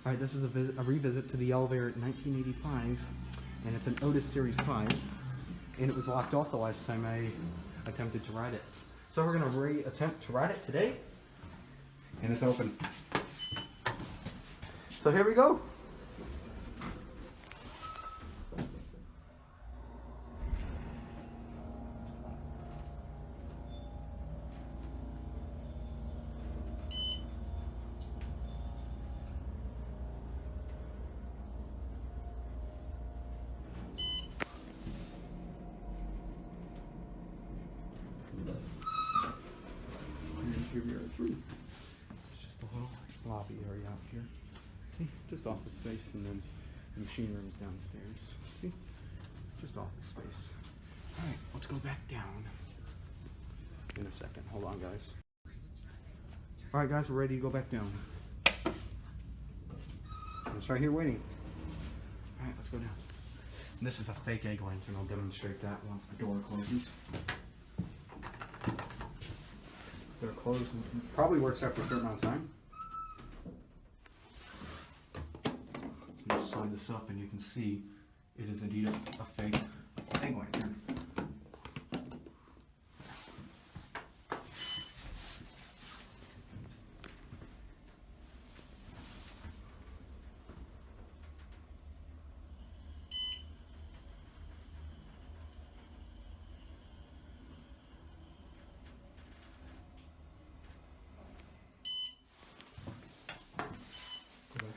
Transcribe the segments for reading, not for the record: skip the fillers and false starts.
Alright, this is a revisit to the elevator at 1985, and it's an Otis Series 5, and it was locked off the last time I attempted to ride it. So we're going to re-attempt to ride it today, and it's open. So here we go. Here we are through. It's just a little lobby area out here. See, just office space, and then the machine room is downstairs. See, just office space. All right, let's go back down in a second. Hold on, guys. All right, guys, we're ready to go back down. It's right here waiting. All right, let's go down. And this is a fake egg lantern. I'll demonstrate that once the door closes. They're closed. Probably works after a certain amount of time. You just slide this up and you can see it is indeed a fake egg lantern.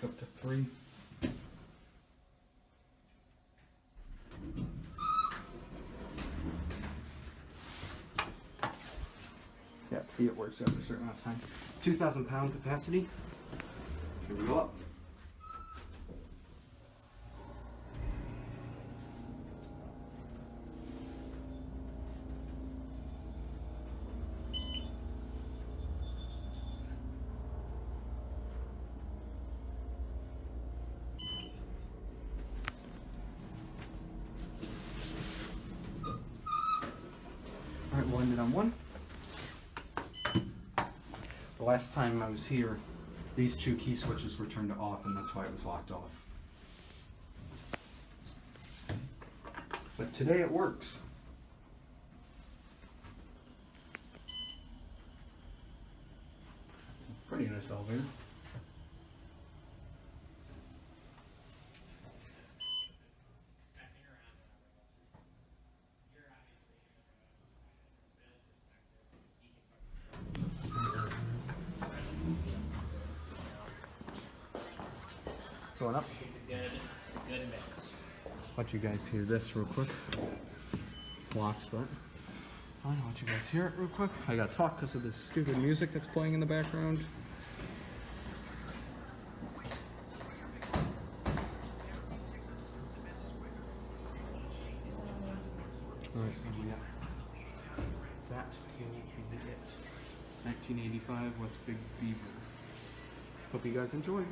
Up to 3. Yeah, see, it works after a certain amount of time. 2,000 pound capacity. Here we go up. Alright, we'll end it on 1. The last time I was here, these 2 key switches were turned off, and that's why it was locked off. But today it works. It's a pretty nice elevator. Going up. It's a good mix. Let you guys hear this real quick. It's locked, but it's fine. I'll let you guys hear it real quick. I gotta talk because of this stupid music that's playing in the background. Alright, yeah. That will be it. 1985 West Big Beaver. Hope you guys enjoyed.